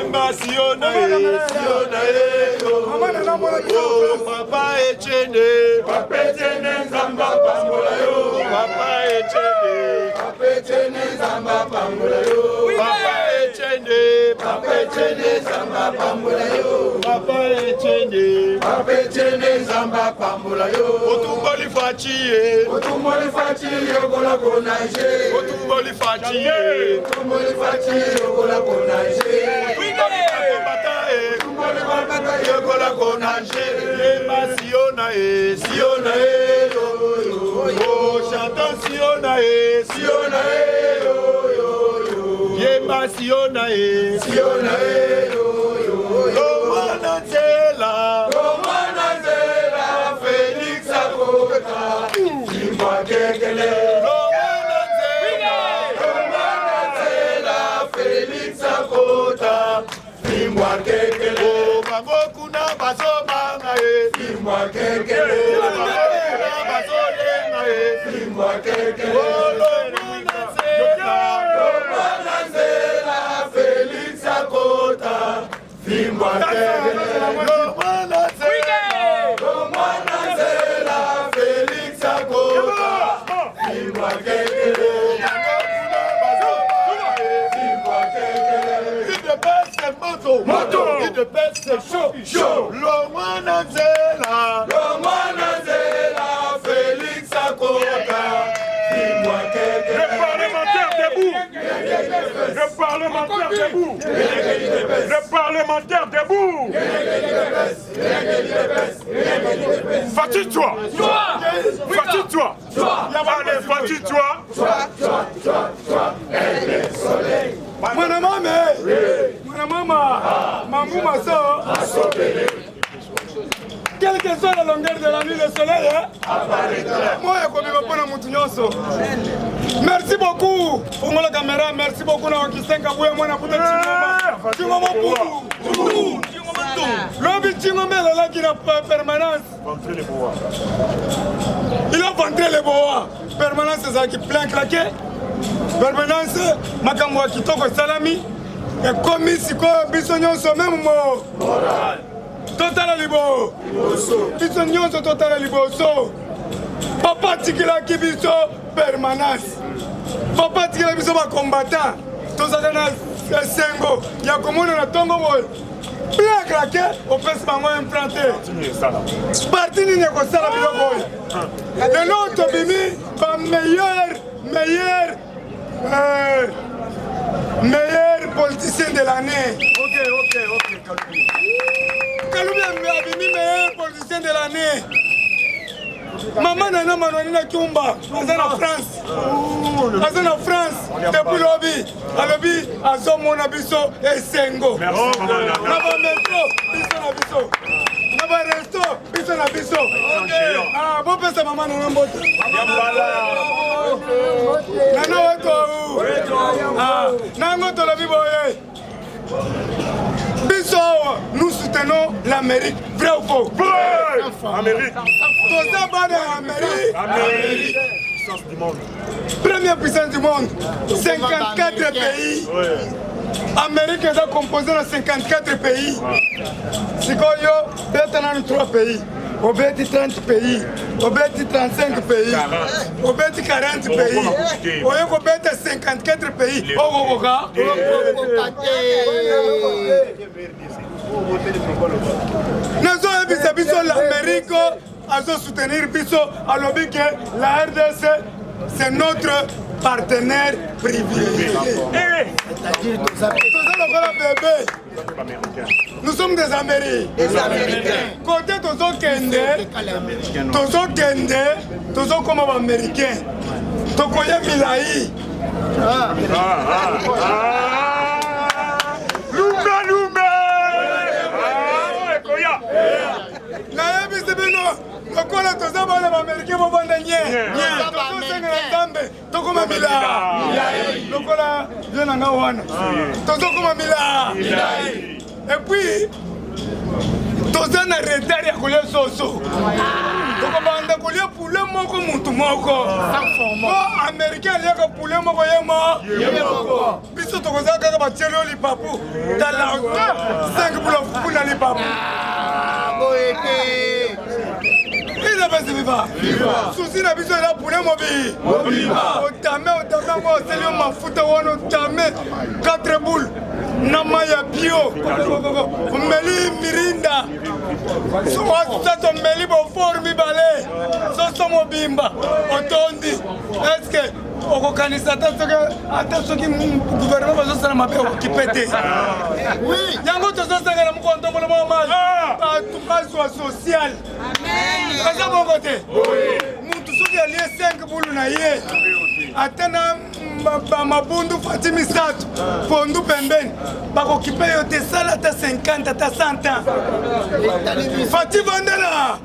Yemba Siona Papa Etienne Papa Etienne Zamba Pambola yo Papa Etienne Zamba Pambola yo Papa Etienne Zamba Pambola yo Papa Etienne Zamba Pambola yo Otumboli Fachi yokola konaje Otumboli Fachi yokola konaje yokola konaje Yemba Siona yo oh chantant Siona yo Yemba Siona yo Romana Zela Félix Akota Imwa Kekele Romana Zela Félix Akota Imwa Kekele Bango kuna baso banga Imwa Kekele baso lenga Imwa Kekele Romana Zela Félix Akota Imwa Kekele Romana Zela Félix Akota Imwa Kekele Moto, il de pèse c'est chaud. Romana Zela, Félix Akota, dis-moi quelque chose. Le parlementaire debout. Fatigue-toi. Allez, fatigue-toi. Mwana mama, Mamouma so. Quelle que soit la longueur de la nuit, le soleil, moi, je suis merci beaucoup pour la caméra, merci beaucoup à Kisenga Bouya, moi, na puta Chingoma Boubou. L'homme Chingoma, là, qui n'a pas permanence. Il a ventré les bois. Permanence, c'est ça qui plein claqué. Permanence, Makamwa Kitoko Salami. Et comme ici, Bissognon, c'est même mot. Total Libo. Bissognon, c'est Total Liboso. Papa Tikila Kibiso, permanence. Papa Tikila Kibiso, combattant. Tout ça, c'est Sengo. Il y a comme on a Tongo. Bien craqué, au fait, c'est pas implanté. Parti n'y a pas ça, la boy. Le nôtre, Bimi, meilleur politicien de l'année. Ok, Kaloumi a Bimi, meilleur politicien de l'année. Maman Nana Manonina Kiumba, Azan en France. Depuis lobby, à lobby, à Zomona Bisso et Sengo. Merci. Naba Metro, Bisso na Bisso. Naba Resto, Bisso na Bisso. Ah, bon pèse maman Nana Mbote. Nana Weto. Ah, Nango Tolobi Boye. Bisso, nous soutenons l'Amérique. Vrai ou faux? Amérique. Amérique. Puissance du monde. Première puissance du monde. 54 pays. Amérique est composée de 54 pays. Si Koyo, il 3 pays. Au 30 pays. Au 35 pays. Au 40 pays. Au 54 pays. Oh, l'Amérique a soutenir Bisso à lobby que la RDC c'est notre partenaire privilégié. Nous sommes des Américains. Côté Tozo Kende, comme Américain. Tokoye Milaï. Lokola toza bana Américain bo banda nye. Tosenga Nzambe, tokoma mila. Lokola je nanga wana. Tozokoma mila. Et puis toza na retard ya kolia soso. Tokobanda kolia poulet mo moko mutu moko po américain aliaka poulet moko ye moko biso tokozala kaka batieli oyo lipapu tala 5 bulo fukuna lipapu susi na biso ela poulet mobi otame yango oseli yo mafuta wana otame 4 boule na mai ya bio omeli mirinda soso omeli bofor mibale soso mobimba otondi eske okokanisa ata soki gouvernement bazosala mabe okipe te yango tozosangana mokontombolo moko mali bato bazwa social aza moko te mutu soki alie 5 bulu na ye ata na mabundu fati misato pondu pembeni bakokipe yo te sala ata 50 ata 100 ans fati vandela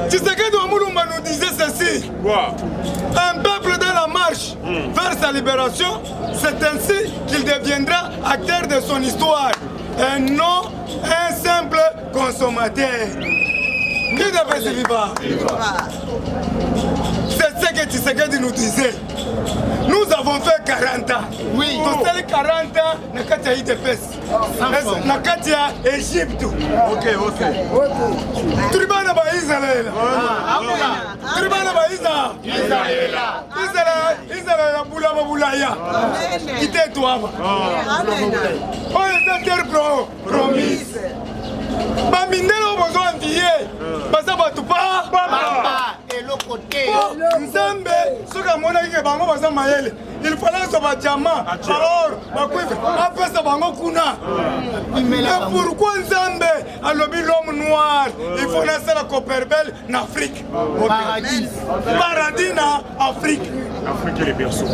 Tshisekedi wa Mulumba nous disait ceci. Un peuple dans la marche vers sa libération, c'est ainsi qu'il deviendra acteur de son histoire et non un simple consommateur. Qui devait se vivre? C'est ce que Tshisekedi nous disait. Nous avons fait 40 ans. Oui. Nous avons 40 ans dans Katia IDPS. Dans Katia Égypte. Ok. Tribana ba Israël. Tribana ba Israël. Israël bula bulaya. Quitte toi. Amen. Oh, c'est terre promise. Ba mindelo bozo envier. Basa ba tupa. Et le côté. Nzambe soka mona ke bango baza mayele. Il fallait so ba diamant. Alors, ba kuife. Après ça bango kuna. Mais pourquoi Nzambe alobi l'homme noir? Il faut laisser la Copperbel en Afrique. Paradis en Afrique. L'Afrique est le berceau.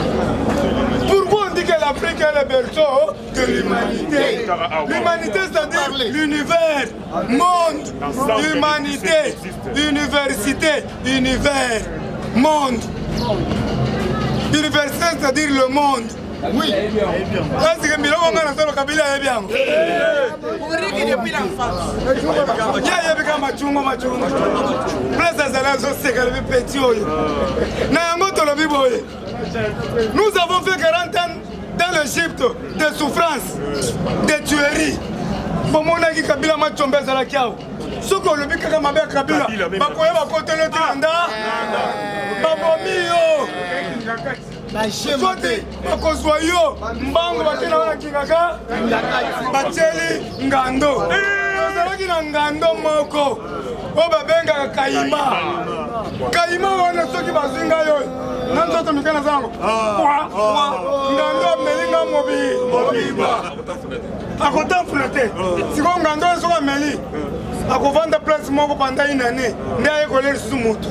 Pourquoi on dit que l'Afrique est le berceau de l'humanité? L'humanité, c'est-à-dire l'univers, monde, humanité, université, univers, monde. Université, c'est-à-dire le monde. Oui. Est-ce que Milo va faire le Kabila est bien? Depuis l'enfance. Il y a machungo. Place à Zala, c'est que le petit. Nous avons fait 40 ans dans l'Égypte de souffrance, de tueries. Pour mon ami Kabila m'a tombé à la Kiao. Ce qu'on le dit quand ma mère Kabila, ma coïa va continuer le Tanda. Mamomio. Sote bakozwa yo mbango batena wana kingaka batieli ngando tozalaki na ngando moko oyo babengaka kayima wana soki bazwi ngai oyo na nzoto mike na zango ngando amelinga mobimba akotamfula te sikoyo ngando oyo soki ameli akovanda place moko panda inane nde ayekolela lisusu motu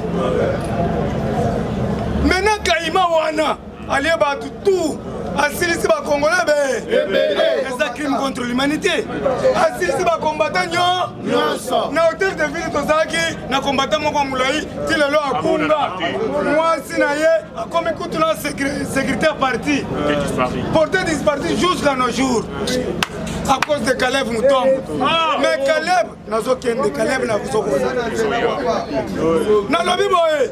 mena kayima wana allié battu tout. Asilisi ba Congolais c'est un crime contre l'humanité. Asilisi ba combattant na hôtel de ville tozaki na combattant moko mulai ti lelo akunda. Moi sinaye comme écoute la secrétaire parti. Porté disparu jusqu'à nos jours. À cause de Caleb Moutombo. Mais Caleb nazo kende Caleb na kusoko. Na lobi boye.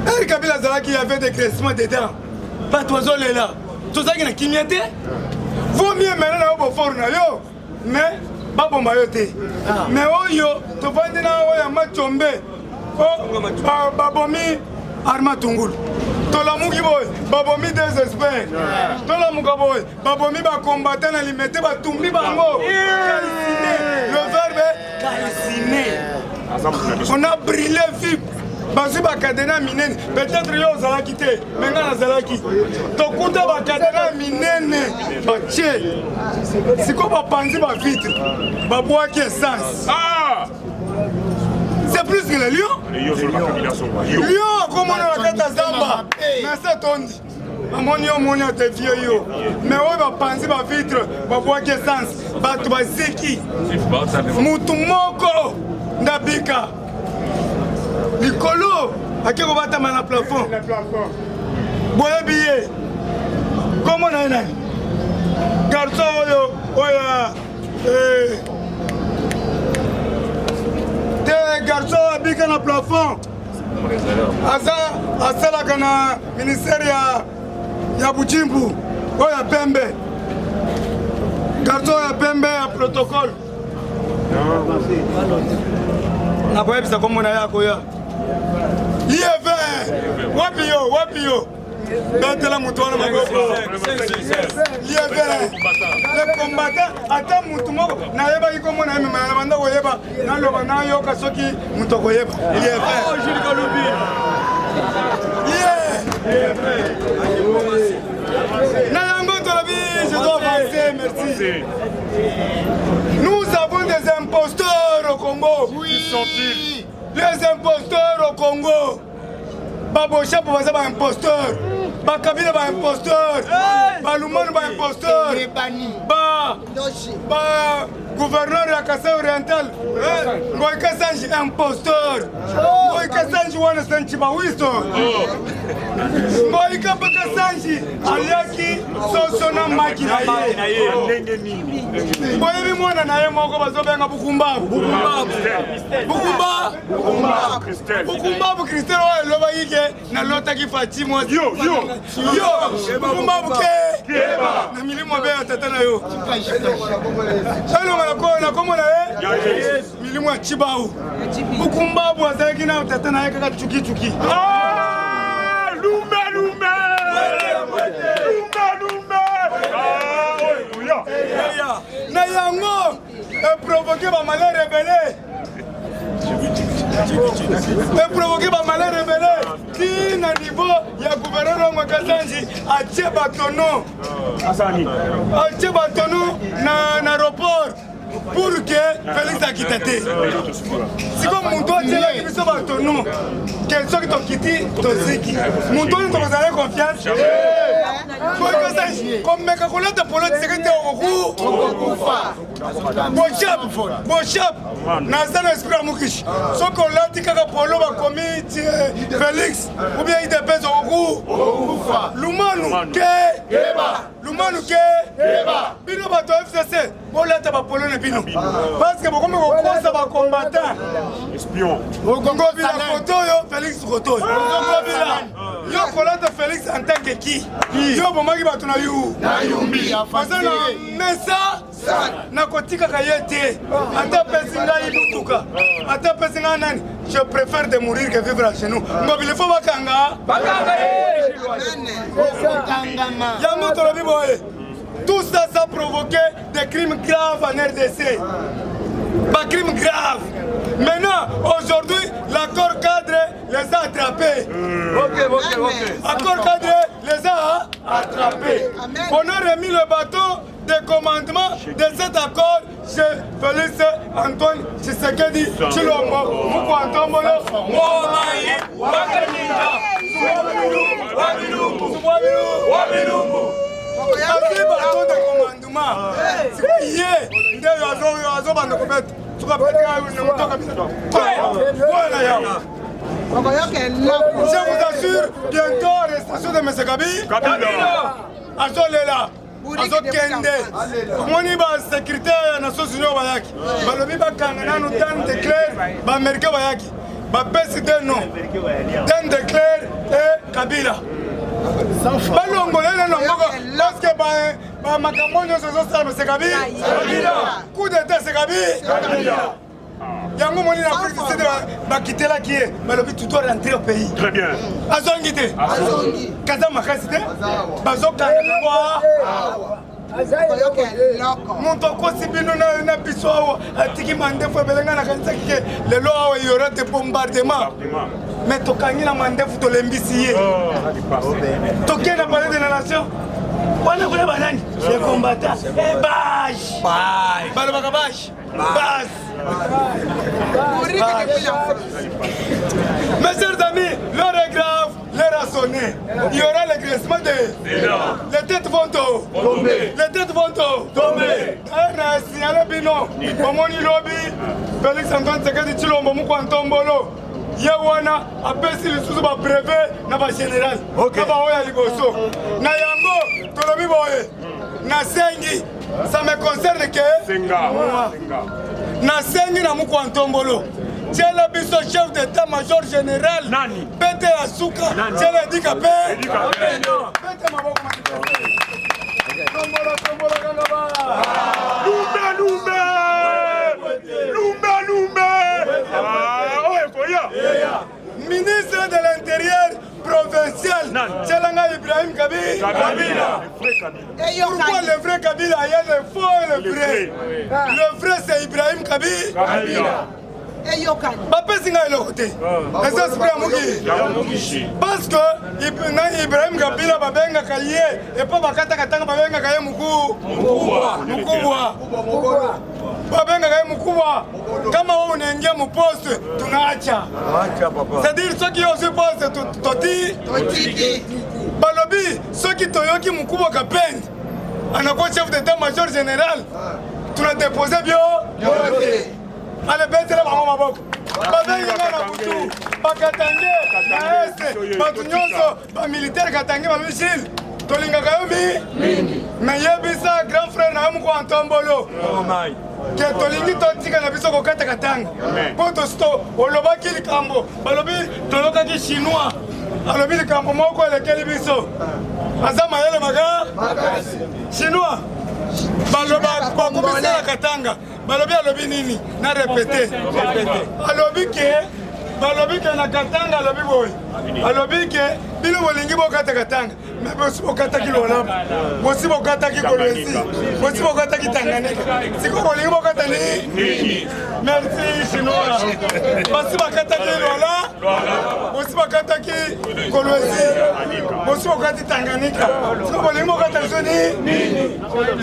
El Kabila Zalaki y avait des graissements dedans. Pas d'oiseau là. Tout ça qui n'a qu'une été. Vaut mieux maintenant au fort na yo. Mais pas bon mayoté. Mais oh yo, tu vas dire na ya machombe. Oh babomi arma tungulu. Tola mugi boy, babomi désespère. Tola muga boy, babomi ba combattant na limité ba tumbi bango. Calciné. Le verbe calciné. On a brûlé vif. Basi bakadena minene peut-être yo ozalaki te mais nga nazalaki tokuta bakadena minene batie siko bapanzi bavitre babwaki essence c'est plus que le lion akomona na kati ya zamba nase tondi amoni yo moni atevie yo mais oyo bapanzi bavitre babwaki essence bato baziki mutu moko ndabika Nicolo, à qui on va t'amener le plafond? Boye billet. Comment on a garçon, na plafond asalaka na ministère ya Buchimbu oyo ya pembe garçon ya pembe ya protocole nakoyebisa komona yako ya lieve wapi yo betela mutu wana maboko lieve le combattant ata mutu moko nayebaki komona ye mema na banda koyeba naloba nayoka soki mutu akoyeba lieve Nayango Tolabi, je dois avancer, merci. Nous avons des imposteurs au Congo. Qui sont-ils? Les imposteurs au Congo. Babosha pour passer par imposteur. Bakabila par imposteur. Baluman par imposteur. Gouverneur de la Kassai orientale. Ngoïka Sanji imposteur. Ngoïka Sanji wana Sanji bawisto. Ngoïka Baka Sanji aliaki sosona maki na ye. Boyebi mwana na ye moko bazobenga Bukumbabu. Bukumbabu Christelle oyo loba yike na lotaki Fatima. Yo Bukumbabu ke na milimo be tata na yo. Na komona ye milimo ya Chibau Bukumbabu azalaki na tata na ye kaka chuki Lume na yango provoqué ba malheur rebelle provoqué ba malheur rebelle qui na niveau ya gouverneur Ngoïka Sanji atie batono na aéroport pour que Félix a quitté. Si comme mon doigt tient la division batono quel soit que ton kiti toziki mon doigt tu vas avoir confiance Ngoïka Sanji comme mec qu'on a de polo de sécurité au roux Bochap Nazana esprit à Moukish ce qu'on l'a dit kaka polo va commis Félix ou bien il dépêche au roux Lumanu ke bino bato FCC bolata ba polo na bino parce que bokome kokosa ba combattant espion Congo bila photo yo Félix photo Congo bila yo kolata Félix en tant que qui yo bomaki bato na yumbi parce na mesa na kotika kayete ata pesinga ibutuka ata pesinga nani je préfère de mourir que vivre chez nous ngobile fo bakanga yango tolobi boye. Tout ça, ça a provoqué des crimes graves en RDC. Pas crimes graves. Maintenant, aujourd'hui, l'accord cadre les a attrapés. L'accord cadre les a attrapés. On a remis le bateau de commandement de cet accord chez Félix Antoine Tshisekedi Tshilombo Mukwantombolo Momayi Wabilumbu Asi bateau de commandement. C'est nde azo banda kobeta. Tuka petika na mutoka bisa. Voilà ya. Je vous assure, bientôt arrestation de M. Kabila. Azolela. Azokende. Moni ba secrétaire na Nations Unies bayaki. Balobi bakanga nanu Dan de Claire ba Amerika bayaki. Ba président non. Dan de Claire et Kabila. Balongolele nongoko parce que ba makambo nyonso ezosala M. Kabila. Coup d'état M. Kabila. Yango moni na Afrique du Sud bakitelaki ye balobi tu dois rentrer au pays. Très bien. Azongi te. Kaza makasi te. Bazokanga ngo. Moto kosi bino na biso awa atiki mandefu ebelenga na kanisa kike lelo awa il y aura des bombardements. Mais tokangi na mandefu tolembisi ye. Toke na palais de la nation. Wana kule banani les combattants et bâche balobaka bâche mes chers amis, l'heure est grave, l'heure a sonné. Il y aura le graissement de les têtes vont tomber. Les têtes vont tomber. Un signal bino bomoni lobby Félix Antoine Tshisekedi Tshilombo Mukwantombolo Yawana apesi lisusu ba brevet na ba général kaba oya liboso na yango tolobi boye na sengi ça me concerne que Senga na sengi na Mukwantombolo Tchela biso chef d'état-major général. Nani? Pete Asuka. Tchela Edika Pe. Pete maboko matipese. Tombola kangaba. Lumbe. Ministre de l'Intérieur provincial, Tchelanga Ibrahim Kabila. Pourquoi le vrai Kabila? Il y a le faux et le vrai. Le vrai c'est Ibrahim Kabila. Papa Singa est le côté. Les esprits Amugi. Parce que Ibrahim Kabila Babenga Kaye et pas Bakata Katanga Babenga Kaye Mukubwa. Babenga Kaye Mukubwa. Kama on est en poste, tunaacha. C'est-à-dire ceux qui ont ce poste, Toti. Balobi, ceux qui toyoki Mukubwa Kapend. On a chef d'état-major général. Tu l'as déposé bien. Allez, bête là, maman, mabok. Babenga na butu, bakatange, na este, batunyonso, ba militaire katange, ba missile. Tolinga kayomi. Mais yebisa grand frère na muko Antombolo. Que tolingi totika na biso ko kata katanga. Poto sto, olobaki likambo, balobi toloka ki chinois. Alobi likambo moko elekeli biso. Azama yele maga. Chinois. Baloba bakubisa katanga. Balobi nini na répéter alobi ke na katanga alobi boy alobi ke bino bolingi bokata katanga mais bosi bokata ki lola bosi bokata ki kolwezi bosi bokata ki Tanganyika siko bolingi bokata ni merci chinois bosi bokata ki lola bosi bokata ki kolwezi bosi bokata Tanganyika siko bolingi bokata ni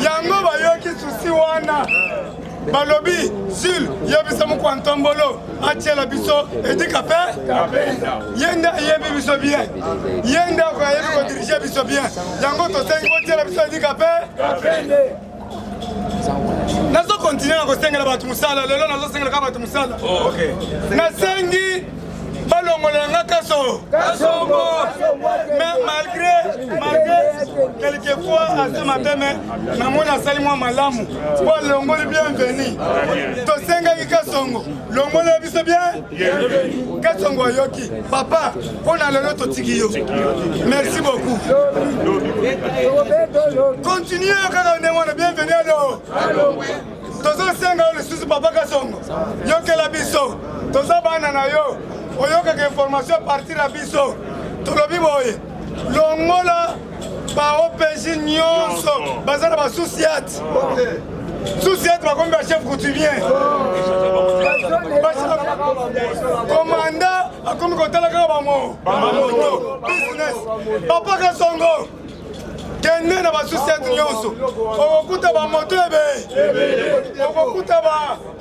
yango bayoki susi wana Balobi, Sil, Yabisa Mouantombolo, Achela Biso, Edika Pe, Yenda Yebi Biso bien, Yenda Yebi dirige Biso bien, Yango Tosengo Tela Biso Edika Pe, Nazo continue à Senga Batumusala, le long Nazo Senga Batumusala. Ok. Nasengi, Balongolanga Kaso, mais malgré quelquefois à ce matin, Namona Salimwa Malamu, pour l'ongole bienvenu. Tosenga Kasongo, l'ongole biso bien, Kasongo Yoki, papa, on a le lot Tigio. Merci beaucoup. Continuez quand on est bienvenue à l'eau. Tozo Senga le sous papa Kasongo, Yoke la biso, Tozo Banana yo. Oyoka que information partir à biso tolobi boye longola ba OPJ nyonso bazana ba souciat ba comme chef coutumier commandant a comme kotala ka ba mo business papa Kasongo kende na ba souciat nyonso okuta ba moto ebe okuta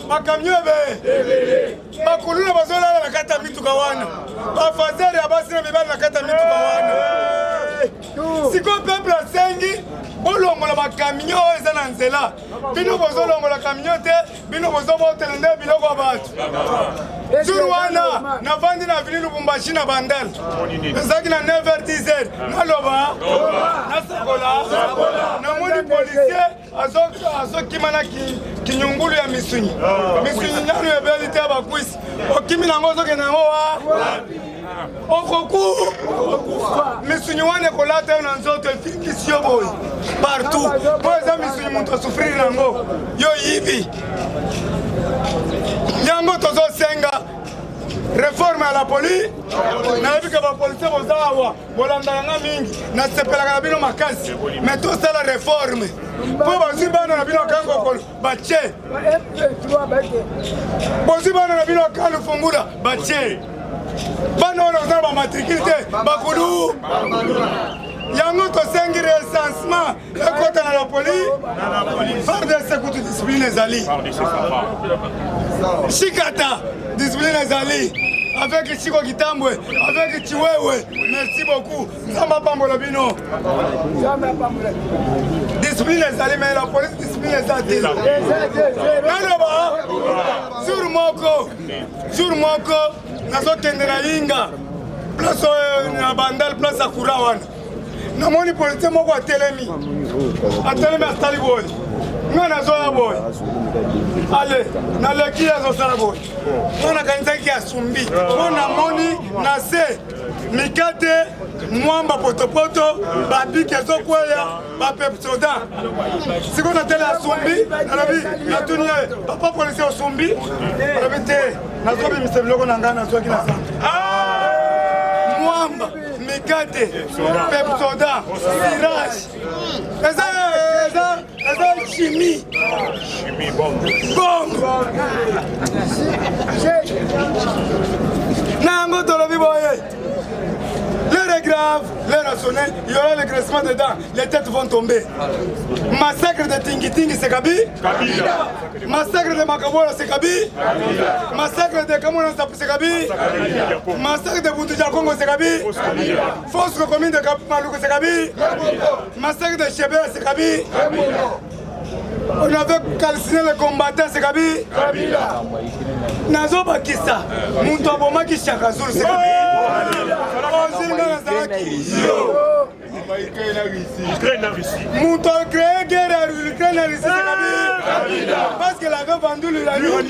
ba camion ebe bakuluna bazolala na kata mituka wana bafazeri abasina mibali na kata mituka wana siko peuple asengi bolongola bakamion eza na nzela bino bozolongola kamion te bino bozobotela nde biloko ya bato jour wana navandi na vili Lubumbashi na bandal ezalaki na 9h10 naloba nasakola namoni policier azokima na kinyungulu ya misunyi nanu ebeli te ya bakwisi okimi nango ozokende yango wa okoku misunyi wana ekolata na nzoto efikisi yo boye partout po eza misunyi moto asufriri nango yo yibi yango tozosenga réforme à la police nayebi ke bapolisier boza awa bolandaka mingi nasepelaka na bino makasi mais tosala réforme mpo bazwi bana na bino kangokolo batie bozwi bana na bino ka lufungula batie bana wana ozala bamatricule te bakulu yango tosengi recensement ekota na la police FARDC kutu discipline ezali shikata discipline ezali avec Chiko Kitambwe, avec Chiwewe, merci beaucoup. Samba Pambola Bino. Discipline ezali, mais la police discipline ezali. Sur Moko, nazokende na Inga, place na Bandal, place à Kurawan. Namoni police moko atelemi. Atelemi a Staliboy. nga nazoya boye ale naleki azosala boye ngo nakanisaki asumbi ngo namoni na se mikate mwamba potopoto babiki ezokweya bapepsoda siko natele asumbi nalobi natuni ye papa polisi osumbi alobi te nazobimisa biloko na ngai nazwaki na santa mwamba mikate pepsoda sirage eza chimie bongo nango tolobi boye. L'heure est grave, l'heure a sonné, il y aura le graissement dedans, les têtes vont tomber. Massacre de Tingi-Tingi, c'est Kabi. Massacre de Makabola, c'est Kabi. Massacre de Kamona, c'est Kabi. Massacre de Boutouja Congo, c'est Kabi. Force commune de Maloukou, c'est Kabi. Massacre de Chébé, c'est Kabi. On avait calciné les combattants, c'est Kabi. Nazo Bakissa, Moutouaboma qui Chakazul, c'est Kabi. Mouton a créé guerre à l'Ukraine, parce qu'il avait vendu l'uranium.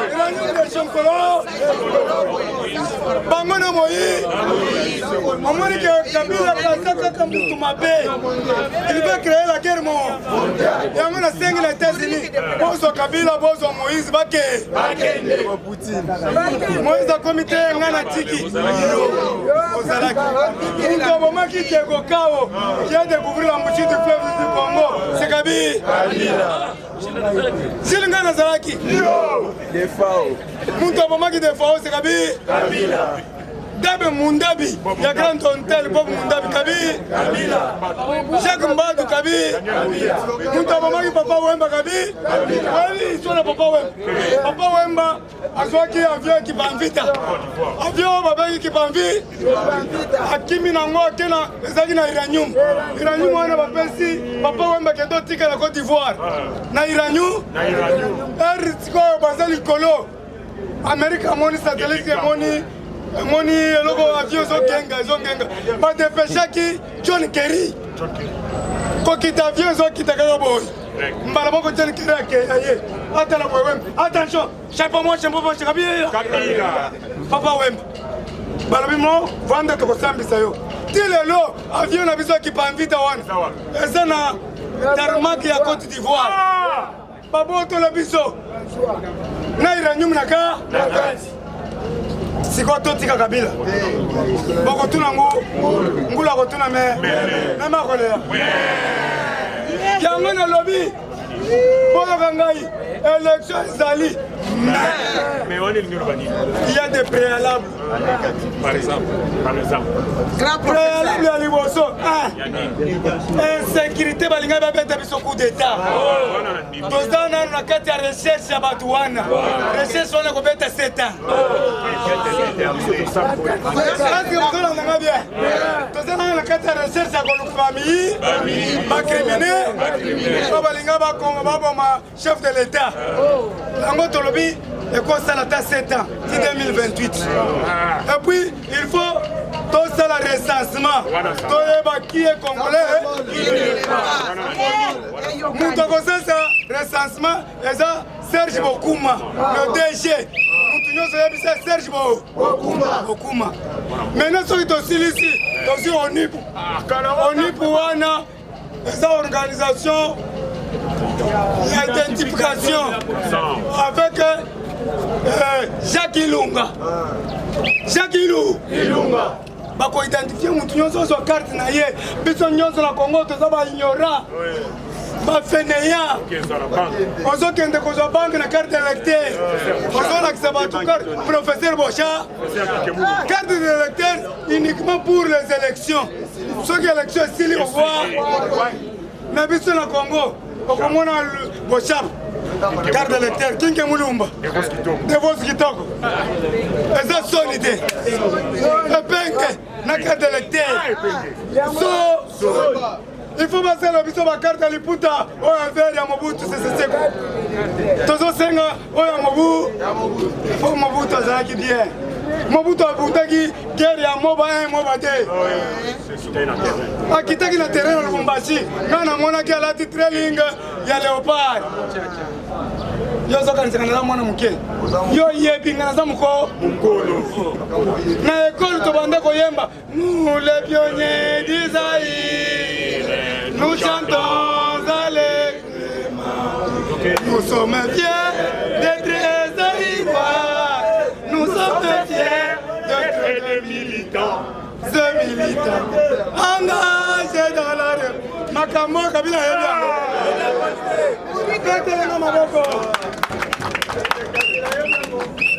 L'uranium de Chonkolo. Bangono Moïse. On m'a dit que Kabila a placé comme Moutoumabé. Il veut créer la guerre mondiale. Et on a 5 les États-Unis. Bozo Kabila, Bozo Moïse, Baké. Moïse a comité Ngana Tiki. Qui a découvert la moitié du fleuve du Congo, c'est Kabi. C'est le gars Nazaraki. Moutouaboma qui défend, c'est Kabi. Dabe Mundabi, il y a grand hôtel, Bob Mundabi, Kabi. Jacques Mbadou, Kabi. Moutouaboma qui Papa Wemba, Kabi. Oui, ils sont là, Papa Wemba. Papa Wemba, à soi qui avion qui banvita. Avion, Baba qui banvita. Akimi Nango, Kena, Zagi na Iranium. Iranium, on a Bapesi, Papa Wemba qui est doté à la Côte d'Ivoire. Na Iranium, Eritiko, Basali Kolo. Amérique, Moni, satellite, Moni, logo avion, Zongenga. Pas de péché qui, John Kerry. Quand il avion, qui t'a gagné. Mbalaboko John Kerry, attention, chapeau moi, Papa Wemba. Balabimo, vendre ton sambisa yo. Tilelo, avion na biso qui panvita wana. Ezana tarmac ya Côte d'Ivoire. Babo to la biso. Na iranyum naka. Siko totika Kabila. Boko tuna ngula ko tuna me ma kolea. Yango na lobby. Bolo kangai. Élection Zali. Mais on est le urbanisme. Il y a des préalables. Par exemple. Préalable à l'Ivoso. Insécurité, balinga babeta biso coup d'état. Tozana na kati ya recherche ya batu wana. Recherche wana kobeta 7 ans. Parce que vous avez un bien. Tozana na kati ya recherche ya koluka famille, ba criminel, ba balinga ba kongo ba boma chef de l'état. Lango tolobi et quoi ça la 7 ans, c'est 2028. Et puis il faut tout ça le recensement. Tout qui est congolais. Nous avons ça recensement et ça Serge Bokuma, le DG. Nous avons Serge Bokuma. Maintenant ceux qui sont ici, aussi ONIP. ONIP wana, cette organisation l'identification avec Jacques Ilunga. Jacques Ilunga. Bako identifier mutu nyonso so carte na ye. Biso nyonso na Congo to zaba ignorant. Ba fainéant. Ozo kende ko zo banque na carte d'électeur. Ozo la ksaba tu carte professeur Bocha. Carte d'électeur uniquement pour les élections. Ceux qui élections style au voir. Mais biso na Congo, okomona Bocha. Carte d'électeur, Kinke Moulumba. Devos Kitoko. Et ça solide. Le penke, la carte d'électeur. So, il faut passer la biso ma carte à l'Iputa. Oh, un verre, y'a Mobutu, c'est Tozo Senga, oh, y'a Mobutu. Il faut Mobutu, ça qui bien. Mobutu abutaki guerre ya Moba 1 Moba 2 akitaki na terrain na Lubumbashi nga namonaki alati trailing ya Léopard yo zokanisaka naza mwana moke yo yebi nga naza mokolo na ekole tobande koyemba nous les pionniers d'Isaïe nous chantons allègrement nous sommes fiers d'être Ivoire nous sommes fiers d'être des militants engagés dans la rue makambo kabila yebi yango maboko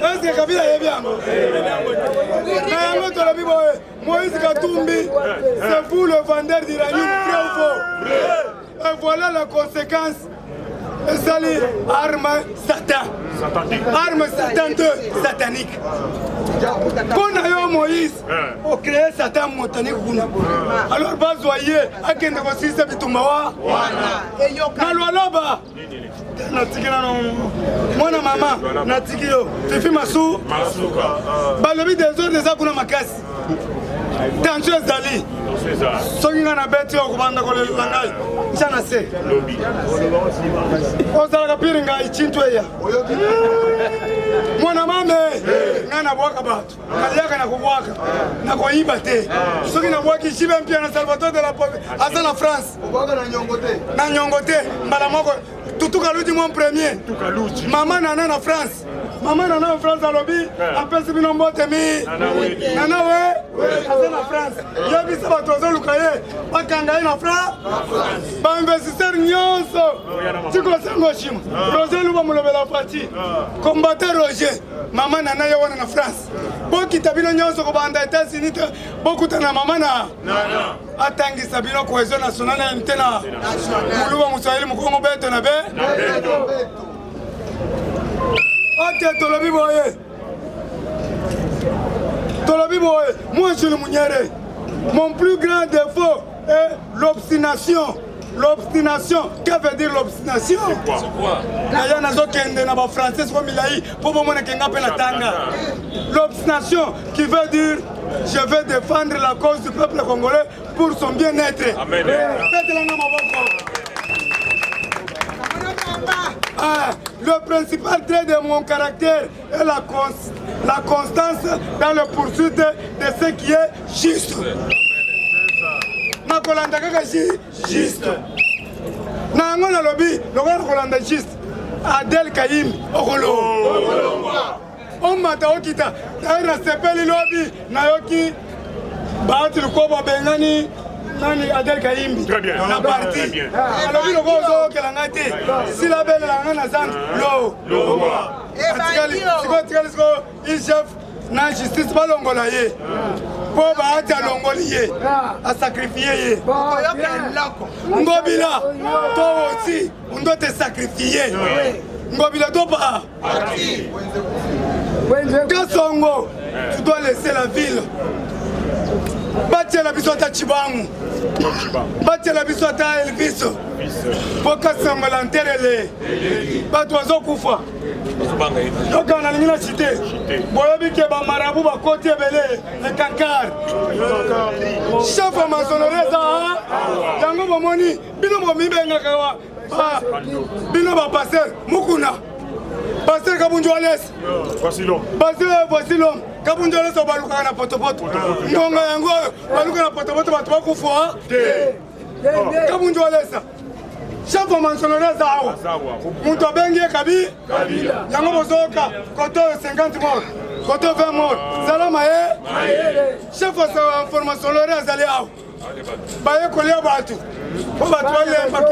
est-ce que Kabila est bien? Moïse Katumbi, c'est vous le vendeur d'Iranium, vrai ou faux? Et voilà la conséquence. C'est l'arme Satan. Arme Satan 2, satanique. Quand on a Moïse, on crée Satan motanique. Alors, vous voyez, à quel niveau c'est que tu m'as mwana mama natiki yo fifi masu balobi des autres eza kuna makasi tension ezali soki nga na beti yo kobanda kolelela ngai ntia na se ozalaka piri ngai cintu eya mwana mame ngai nabwaka bato naliaka na kobwaka na koyiba te soki nabwaki jibe mpia na Salvatore de la Pope aza na France na nyongo te mbala moko Tutuka Luji mon premier. Maman nana na France. Maman nana en France alobi. Appelle bino mbote mi. Nana we. Aza na France. Yebi sa batozo lukaye. Bakanga na France. Ba investisseur nyonso. Tiko sango shima. Roger luba mulobela parti. Combattant Roger. Maman nana yo wana na France. Boki tabino nyonso ko banda États-Unis. Boku tana mama na. Atangi sabino cohésion nationale ya mtena. Muluba Muswahili mukongo beto na be. Ok, Tolobi Boye. Tolobi Boye. Moi, je le Mouniere. Mon plus grand défaut est l'obstination. L'obstination. Que veut dire l'obstination? C'est quoi? L'obstination qui veut dire je vais défendre la cause du peuple congolais pour son bien-être. Amen. Le principal trait de mon caractère est la constance dans la poursuite de ce qui est juste. Nakolanda kaka juste. Nango na lobi, lokana kolanda juste. Adel Kaim okolo. On mata okita, na sepeli lobi na yoki baati lukoba bengani nani Adel Kaimbi. Très bien. Na parti. Alors le gozo kelangate. Si la belle la ngana zan lo. Siko il chef na justice balongola ye. Po baati alongoli ye. A sacrifier ye. Ngobila to aussi on doit te sacrifier. Ngobila to pas. Kasongo, tu dois laisser la ville. Bâtir la bisota Chibangu. Bâtir la bisota Elvis. Pour que ça me l'enterre. Pas d'oiseau koufa. Donc on a une cité. Boyabi qui est marabout à côté belé. Le cancard. Chef à maçonnerie. Yango Momoni. Bino Momi Bengakawa. Bino va passer. Mukuna. Pasteur Kabunjoales. Voici l'homme. Pasteur, voici l'homme. Kabunjoales au baluka na potopoto. Ngonga yango baluka na potopoto batwa kufa. Kabunjoales. Chef wa mansonore zawa. Muntu bengi kabi. Yango bozoka koto 50 morts. Koto 20 morts. Salama chef wa formation lore azali awo. Baye kolia batu. Pour battre parce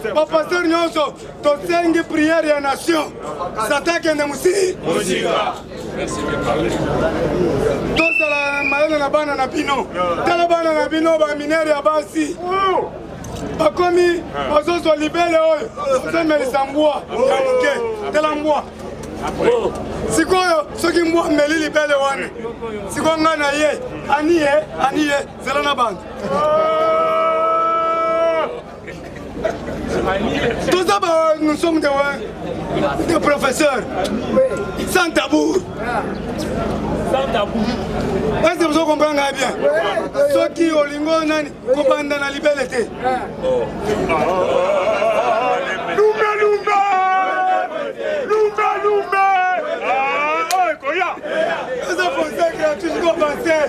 que na pasteur nyonso to sengi prière ya nation s'attaque na musi merci bien parlé to sala maana na bana na bino tala bana na bino ba minere ya basi bakomi bazozo libele oyo semeli sambwa ok tala mbwa sikoyo soki mbwa meli libele wana siko ngana ye aniye zela na banda tout ça, nous sommes des professeurs, sans tabou. tabou. Est-ce que vous comprenez bien? Ceux qui ont l'ingo nani, kobanda na libellé. Lumba! Ah, koya! Vous pensez que tu dois penser?